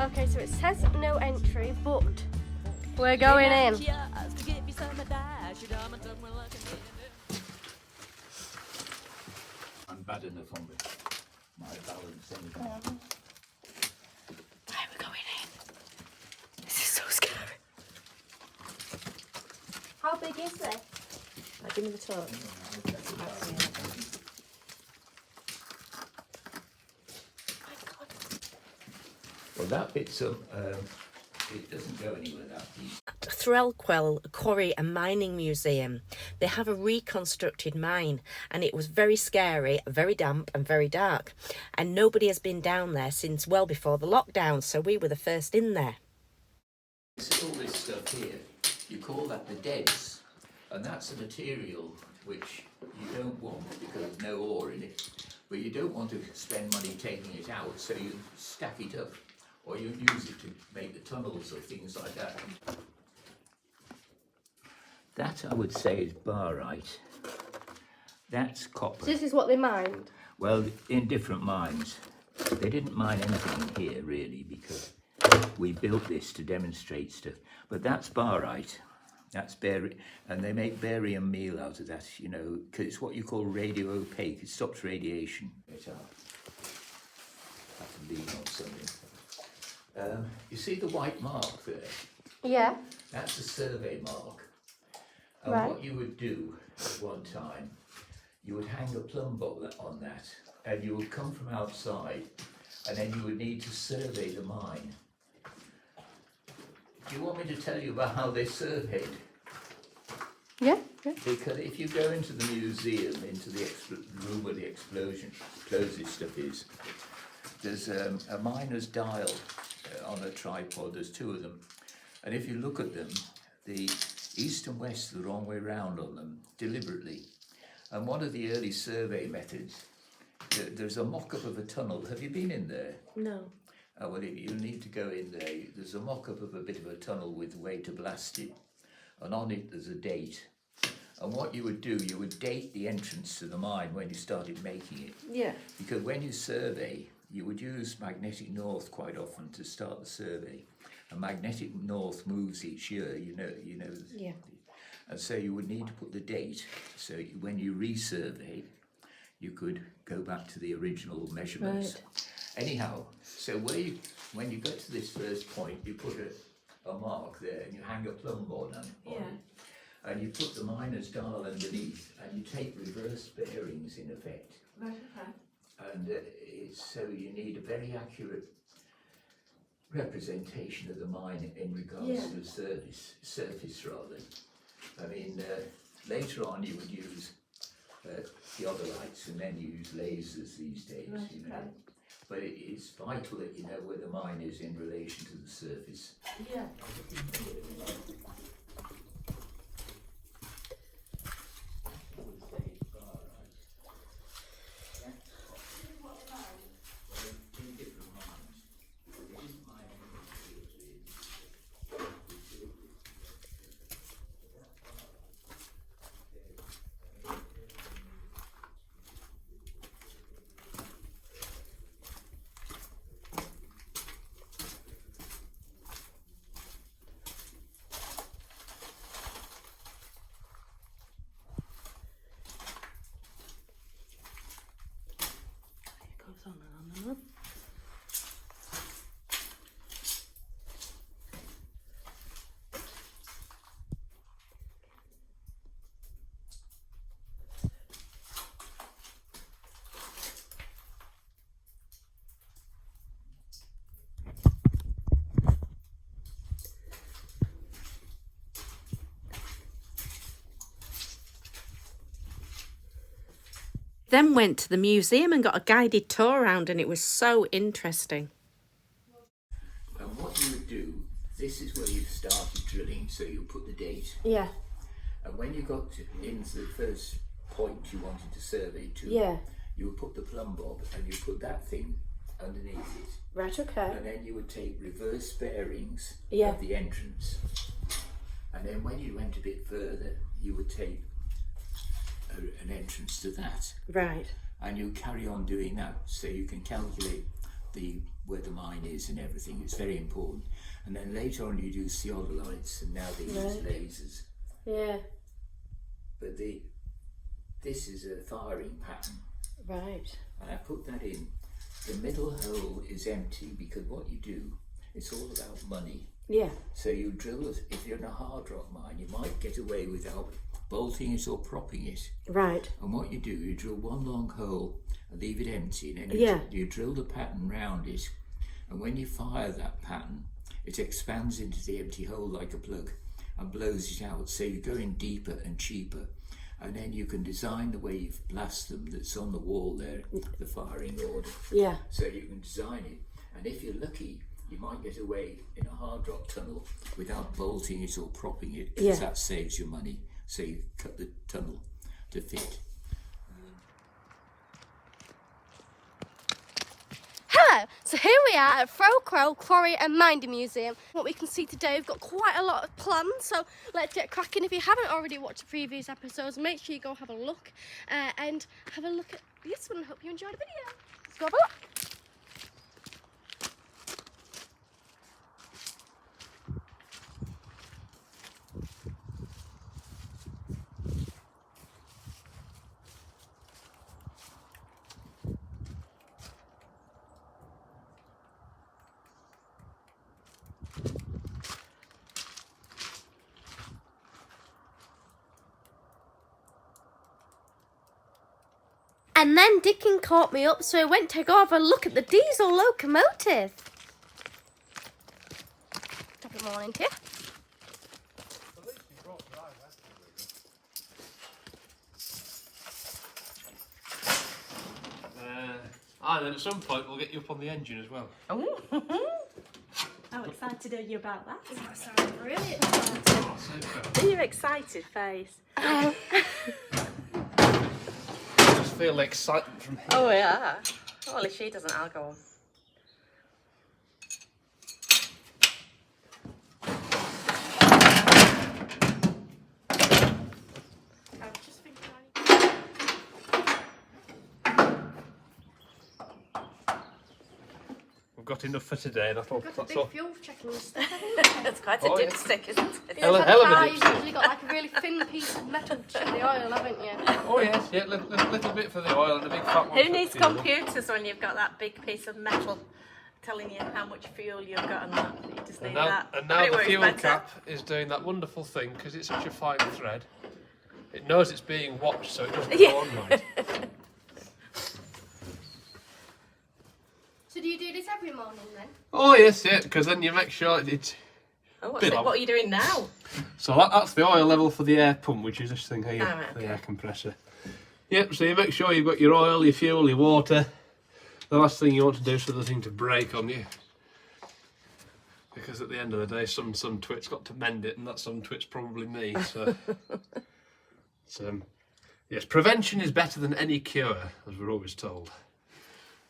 Okay, so it says no entry, but we're going in. I'm bad enough on my balance anyway. Right, we're going in. This is so scary. How big is this? Give me the torch. Well, that bit's up. It doesn't go anywhere, that piece. Threlquell Quarry and Mining Museum. They have a reconstructed mine, and it was very scary, very damp and very dark, and nobody has been down there since well before the lockdown, so we were the first in there. All this stuff here, you call that the deads, and that's a material which you don't want because there's no ore in it, but you don't want to spend money taking it out, so you stack it up, or you use it to make the tunnels or things like that. That, I would say, is barite. That's copper. So this is what they mined? Well, in different mines. They didn't mine anything in here, really, because we built this to demonstrate stuff. But that's barite. That's and they make barium meal out of that, you know, because it's what you call radio opaque. It stops radiation. Have to lean on something. You see the white mark there? Yeah. That's a survey mark. And Right. what you would do at one time, you would hang a plumb bob on that, and you would come from outside, and then you would need to survey the mine. Do you want me to tell you about how they surveyed? Yeah. Because if you go into the museum, into the room where the explosive stuff is, there's a miner's dial on a tripod. There's two of them, and if you look at them, the east and west are the wrong way round on them, deliberately. And one of the early survey methods, there's a mock-up of a tunnel. Have you been in there? No. Well, you need to go in there. There's a mock-up of a bit of a tunnel with a way to blast it, and on it there's a date. And what you would do, you would date the entrance to the mine when you started making it. Yeah. Because when you survey, you would use magnetic north quite often to start the survey. And magnetic north moves each year, you know. Yeah. And so you would need to put the date, so when you resurvey, you could go back to the original measurements. Right. Anyhow, so when you get to this first point, you put a mark there and you hang a plumb board on it. And you put the miner's dial underneath, and you take reverse bearings in effect. Right, okay. And so you need a very accurate representation of the mine in regards to the surface rather. I mean, later on you would use theodolites, and then you use lasers these days, Right, you know. okay. But it's vital that you know where the mine is in relation to the surface. Yeah. On and on. Then went to the museum and got a guided tour around, and it was so interesting. And what you would do, this is where you started drilling, so you put the date. Yeah. And when you got into the first point you wanted to survey to, you would put the plumb bob and you put that thing underneath it. Right, okay. And then you would take reverse bearings Yeah. of the entrance. And then when you went a bit further, you would take an entrance to that. Right. And you carry on doing that, so you can calculate where the mine is and everything. It's very important. And then later on you do theodolites, and now they use lasers. Yeah. But this is a firing pattern. Right. And I put that in. The middle hole is empty because what you do, it's all about money. Yeah. So you drill it. If you're in a hard rock mine, you might get away without bolting it or propping it. Right. And what you do, you drill one long hole and leave it empty, and then you drill the pattern round it. And when you fire that pattern, it expands into the empty hole like a plug and blows it out. So you go in deeper and cheaper. And then you can design the way you blast them that's on the wall there, the firing order. Yeah. So you can design it. And if you're lucky, you might get away in a hard rock tunnel without bolting it or propping it, because that saves your money. So you cut the tunnel to fit. Hello, so here we are at Crow, Quarry and Mining Museum. What we can see today, we've got quite a lot of plans, so let's get cracking. If you haven't already watched the previous episodes, make sure you go have a look and have a look at this one. I hope you enjoyed the video. Let's go have a look. And then Dickin caught me up, so I went to go have a look at the diesel locomotive. Top of the morning to you. And then at some point we'll get you up on the engine as well. Oh, how excited are you about that? That sounds brilliant. Oh, super. Are you excited, face? I just feel the excitement from here. Oh, yeah. Well, if she doesn't, I'll go on. We've got enough for today, and I thought Got a that's big all. fuel checking and stuff, haven't you? It's quite a Oh, yeah. dipstick, isn't it? Hell of a You've dipstick. usually got like a really thin piece of metal to check the oil, haven't you? Oh yes, yeah, little bit for the oil and a big fat one. Who for needs fuel. computers when you've got that big piece of metal telling you how much fuel you've got and that? You just need And now, that. and But now it the works fuel better. cap is doing that wonderful thing because it's such a fine thread. It knows it's being watched, so it doesn't Yeah. go on right. So do you do this every morning then? Oh yes, yeah, because then you make sure it's. Oh, Bit of- what are you doing now? So that's the oil level for the air pump, which is this thing here, Oh, right, the okay. air compressor. Yep, so you make sure you've got your oil, your fuel, your water. The last thing you want to do is for the thing to break on you. Because at the end of the day, some twit's got to mend it, and that some twit's probably me. So, yes, prevention is better than any cure, as we're always told.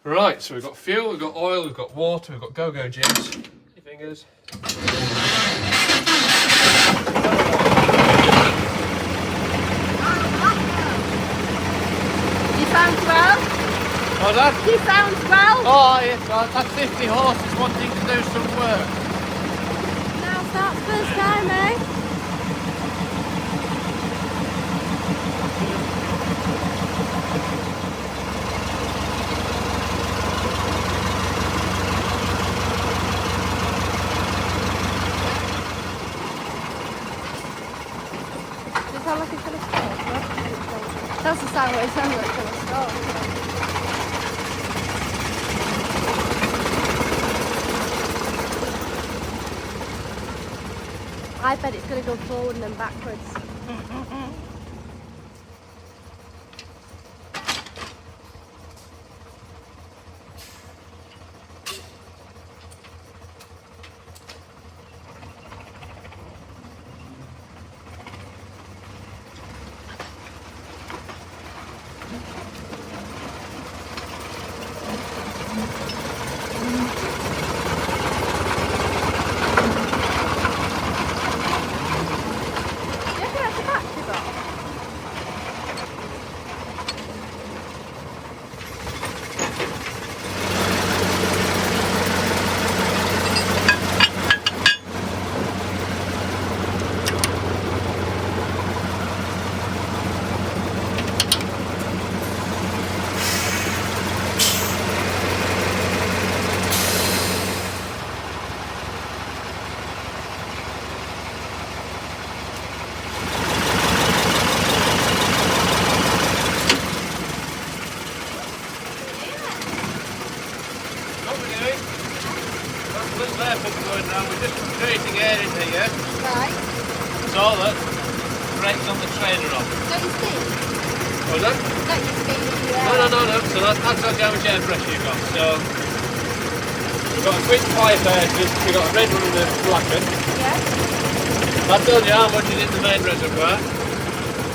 Right, so we've got fuel, we've got oil, we've got water, we've got go-go jigs. Your fingers. He sounds well. Oh, that. He sounds well. Oh, yes, I've had 50 horses wanting to do some work. Now starts first time, eh? Does it sound like it's gonna start? That's the sound what it sounds like it's gonna start. I bet it's going to go forward and then backwards. Do you reckon that's a battery box? Don't you speed? What's that? Don't you speed in the air? No. So that's how much air pressure you've got. So we've got a quick fire version. We've got a red one and a black one. Yeah. That tells you how much is in the main reservoir.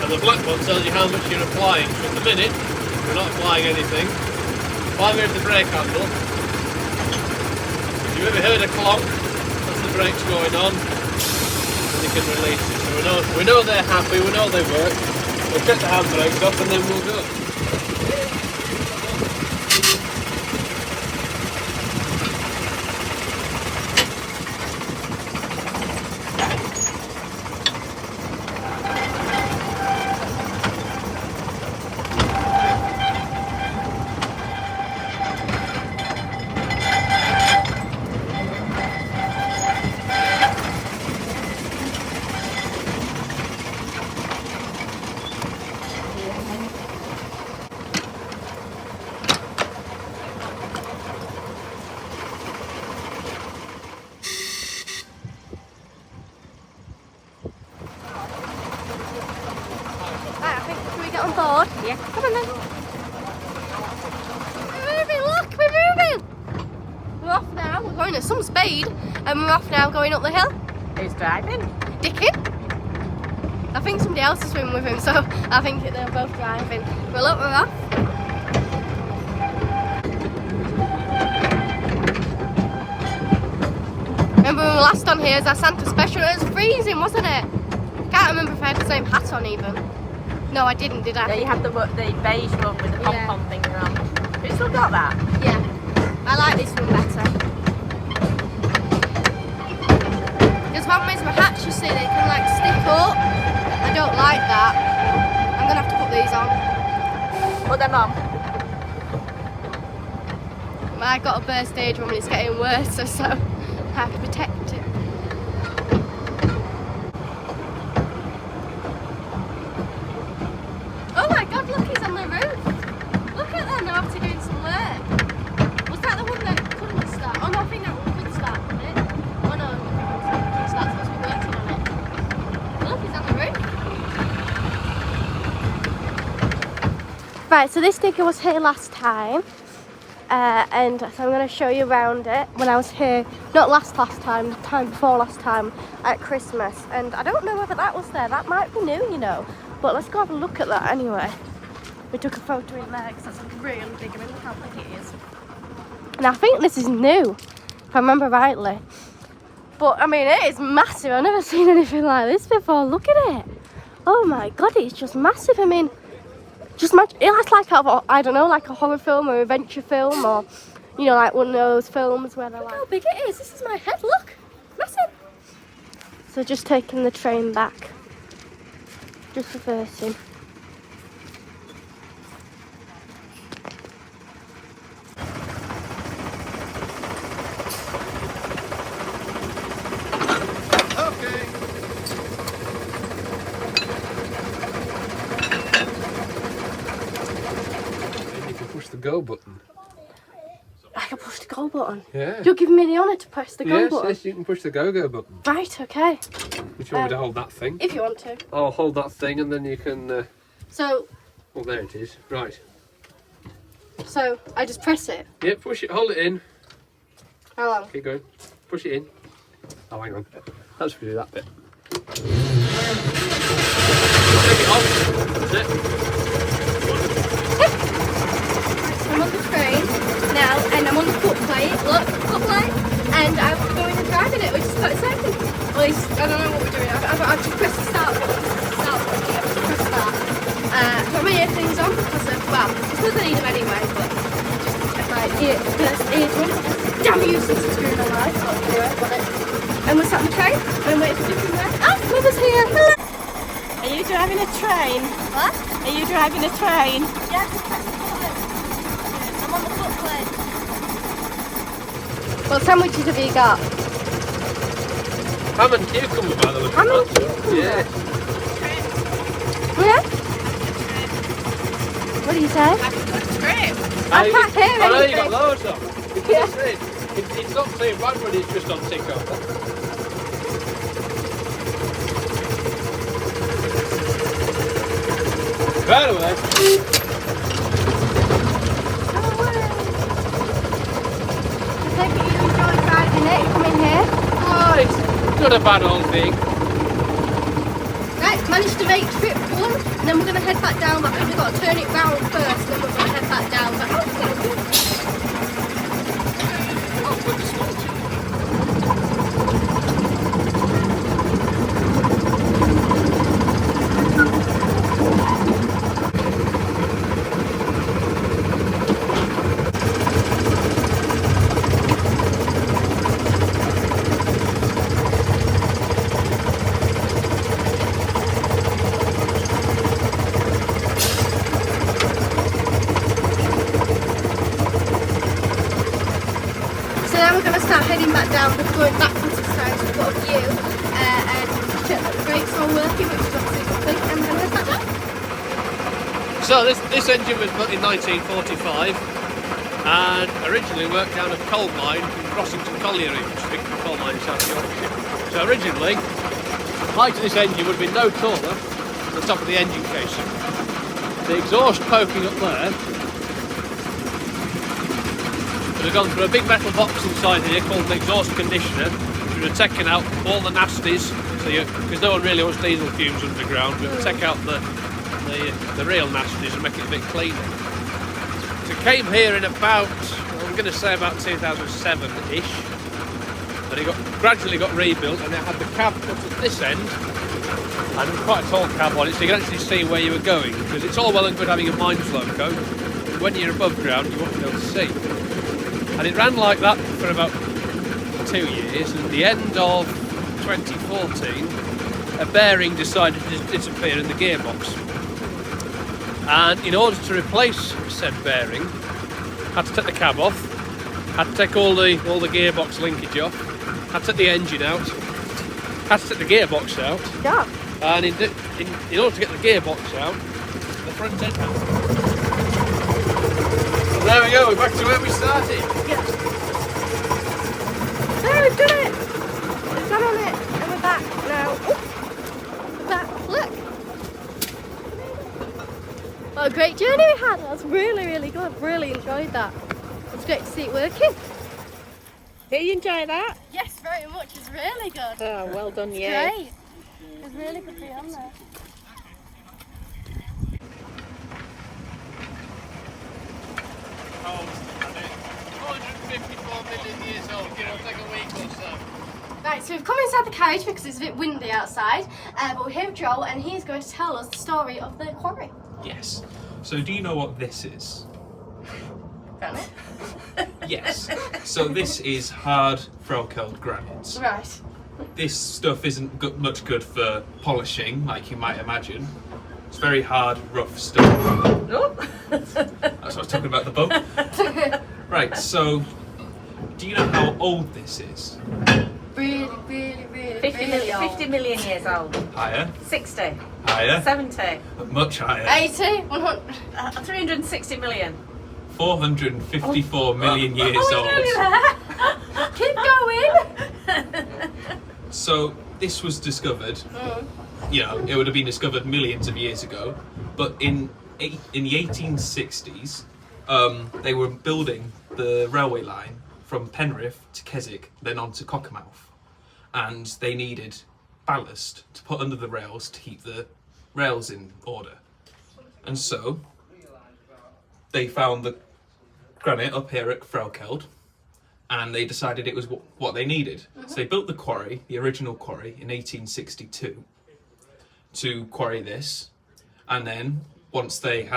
And the black one tells you how much you're applying. So at the minute, we're not applying anything. If I move the brake handle, if you've ever heard a clonk, that's the brakes going on. And you can release it. So we know they're happy, we know they work. We'll check the handbrakes off and then we'll go. Right, I think, can we get on board? Yeah. Come on then. We're moving, look, we're moving. We're off now, we're going at some speed, and we're off now going up the hill. Who's driving? Dickin. I think somebody else is swimming with him, so I think they're both driving. Well, look, we're off. Remember when we were last on here as our Santa special? It was freezing, wasn't it? Can't remember if I had the same hat on even. No, I didn't, did I? Yeah, you have the beige one with the pom-pom thing on. Have you still got that? Yeah. I like this one better. There's one with my hats, you see, they can like stick up. I don't like that. I'm gonna have to put these on. Put them on. I got a bare stage one and it's getting worse, so I have to protect it. Oh my god, look, he's on the roof. Look at them, they're obviously doing some work. Was that the one that couldn't start? Oh no, I think that one could start, couldn't it? Oh no, it starts supposed to be working on it. Look, he's on the roof. Right, so this digger was here last time. And so I'm going to show you around it when I was here, not last time, the time before last time at Christmas. And I don't know whether that was there, that might be new, you know. But let's go have a look at that anyway. We took a photo in there because that's a really big, I mean, look how big it is. And I think this is new, if I remember rightly. But I mean, it is massive, I've never seen anything like this before, look at it. Oh my god, it's just massive, I mean. Just imagine, it's like I don't know, like a horror film or adventure film, or you know, like one of those films where they're like, look how big it is. This is my head. Look, massive. So just taking the train back, just reversing. Go button. I can push the go button. Yeah. You're giving me the honour to press the go button. Yes, you can push the go button. Right, okay. Would you want me to hold that thing? If you want to. I'll hold that thing and then you can. So. Well, there it is. Right. So I just press it. Yeah, push it. Hold it in. How long? Keep going. Push it in. Oh, hang on. Let's do that bit. Take it off. That's it. I'm on the train now, and I'm on the foot plate. Look, foot plate, and I'm going and driving it, which is quite exciting. At least I don't know what we're doing. I've just pressed the start button. I've just pressed start. Got my earthings on because of, well, it's because I need them anyway, but just if my eardrums. Damn useless it's doing my life. But anyway, got it. And we're sat on the train, and I'm waiting for different there. Oh, Mother's here. Hello. Are you driving a train? What? Are you driving a train? Yeah, just press the button. I'm on the foot plate. What sandwiches have you got? Ham and cucumber, by the way. Ham and cucumber? Yeah. Yeah? What do you say? I can't hear I know you anything. got loads of. Because Yeah. it's not saying bad when it's just on tick-off. Right away. I take it you enjoy driving it, come in here. Oh, it's not a bad old thing. Right, managed to make trip 1, and then we're going to head back down, but I think we've got to turn it round first, then we're going to head back down. But, so now we're going to start heading back down, we're going backwards this time, so we've got a view, and check that the brakes are working, which is obviously complete, and we're going to head back down. So this engine was built in 1945 and originally worked down a coal mine in Rossington Colliery, which is a big coal mine in South Yorkshire. So originally, the height of this engine would have been no taller than the top of the engine casing. The exhaust poking up there would have gone through a big metal box inside here called an exhaust conditioner, which would have taken out all the nasties, because no one really wants diesel fumes underground, but it would take out the real nasties and make it a bit cleaner. So it came here in about, I'm going to say about 2007-ish, but it gradually got rebuilt, and it had the cab put at this end, and quite a tall cab on it, so you can actually see where you were going, because it's all well and good having a mines loco, but when you're above ground you won't be able to see. And it ran like that for about 2 years, and at the end of 2014 a bearing decided to disappear in the gearbox, and in order to replace said bearing had to take the cab off, had to take all the gearbox linkage off, had to take the engine out, had to take the gearbox out, Yeah. and in order to get the gearbox out, the front end had to... And there we go, we're back to where we started. Yeah. There, we've done it! We've gone on it, and we're back now. Ooh. We're back, look! What a great journey we had. That was really, really good. Really enjoyed that. It's great to see it working. Did you enjoy that? Yes, very much. It's really good. Oh, well done, you. Great. It was really good to be on there. Oh, 454 million years old, give or take a week or so. Right, so we've come inside the carriage because it's a bit windy outside, but we're here with Joel, and he's going to tell us the story of the quarry. Yes. So do you know what this is? Granite? Yes. So this is hard Fraukeld granite. Right. This stuff isn't much good for polishing, like you might imagine. It's very hard, rough stuff. Oh. That's what I was talking about, the boat. Right, so do you know how old this is? Really, really, really, 50 really million, old. 50 million years old. Higher? 60. Higher? 70. Much higher. 80, 100. 360 million. 454 million years Oh, old. we're nearly there. Keep going. So this was discovered, you know, it would have been discovered millions of years ago, but in the 1860s, they were building the railway line from Penrith to Keswick, then on to Cockermouth, and they needed ballast to put under the rails to keep the rails in order. And so they found the granite up here at Fraukeld, and they decided it was what they needed. So they built the quarry, the original quarry, in 1862 to quarry this, and then once they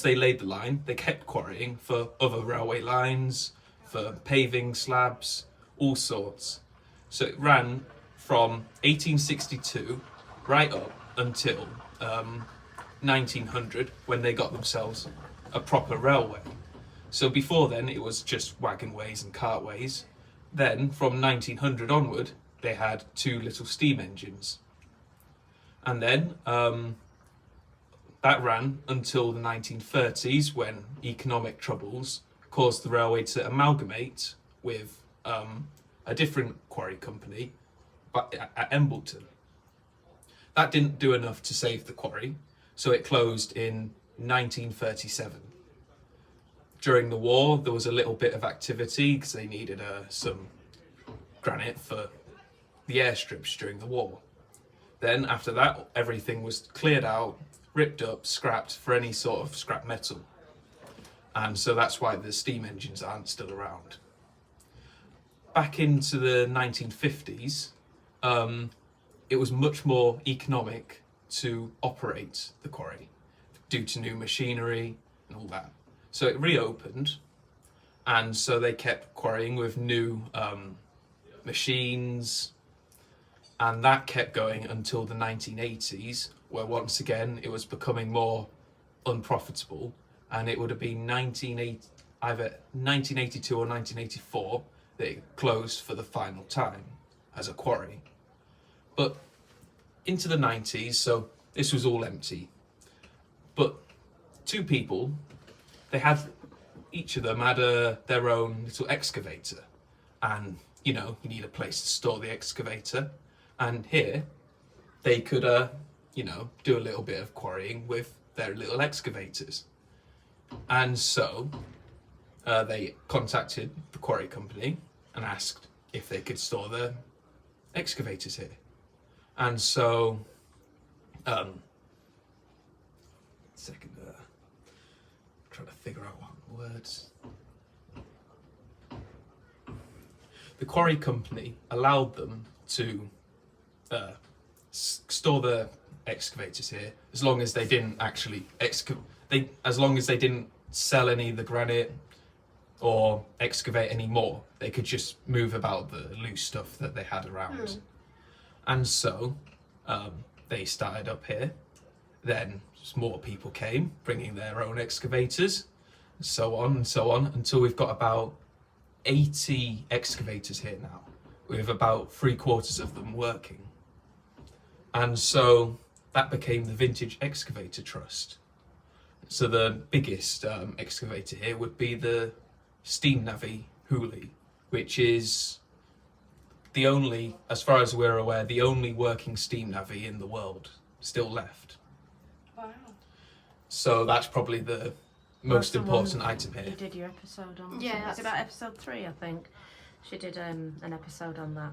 laid the line, they kept quarrying for other railway lines, for paving slabs, all sorts. So it ran from 1862 right up until 1900, when they got themselves a proper railway. So before then it was just wagonways and cartways. Then from 1900 onward they had 2 little steam engines. And then that ran until the 1930s, when economic troubles caused the railway to amalgamate with a different quarry company at Embleton. That didn't do enough to save the quarry, so it closed in 1937. During the war, there was a little bit of activity because they needed some granite for the airstrips during the war. Then after that, everything was cleared out, ripped up, scrapped for any sort of scrap metal. And so that's why the steam engines aren't still around. Back into the 1950s, it was much more economic to operate the quarry due to new machinery and all that. So it reopened, and so they kept quarrying with new machines, and that kept going until the 1980s, where once again it was becoming more unprofitable, and it would have been either 1982 or 1984 that it closed for the final time as a quarry. But into the 90s, so this was all empty. But two people, each of them had their own little excavator, and you need a place to store the excavator, and here they could do a little bit of quarrying with their little excavators. And so they contacted the quarry company and asked if they could store the excavators here. And so trying to figure out what words. The quarry company allowed them to store the excavators here as long as they didn't actually as long as they didn't sell any of the granite or excavate any more. They could just move about the loose stuff that they had around. And so they started up here. Then more people came, bringing their own excavators, so on and so on, until we've got about 80 excavators here now, with about 3/4 of them working. And so that became the Vintage Excavator Trust. So the biggest excavator here would be the Steam Navvy Hooley, which is the only, as far as we're aware, the only working steam navvy in the world still left. Wow. So that's probably the most important item here. You did your episode on. Yeah, It's about episode 3, I think. She did an episode on that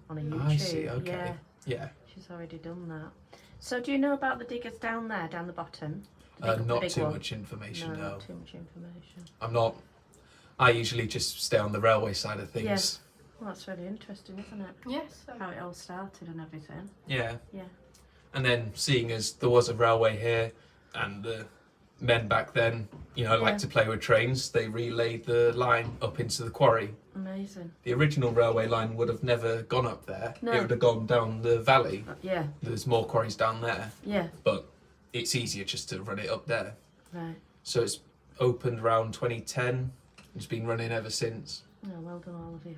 on a YouTube. I see. Okay. Yeah, Yeah. she's already done that. So do you know about the diggers down there, down the bottom? Not big too one? much information. No, No, not too much information. I'm not. I usually just stay on the railway side of things. Yes. Well, that's really interesting, isn't it? Yes. How it all started and everything. Yeah. Yeah. And then seeing as there was a railway here, and the men back then, like to play with trains, they relayed the line up into the quarry. Amazing. The original railway line would have never gone up there. No. It would have gone down the valley. Yeah. There's more quarries down there, Yeah. but it's easier just to run it up there. Right. So it's opened around 2010. It's been running ever since. Oh, well done, all of you.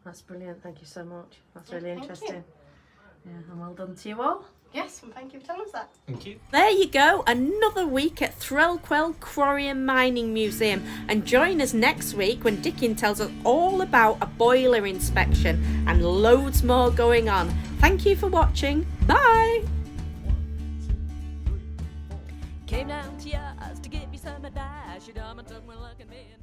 That's brilliant. Thank you so much. That's really Thank you. interesting. Yeah, and well done to you all. Yes, and thank you for telling us that. Thank you. There you go, another week at Threlquell Quarry and Mining Museum. And join us next week when Dickin tells us all about a boiler inspection and loads more going on. Thank you for watching. Bye! Came down to yours to give you some advice. Your dumb and took me looking me in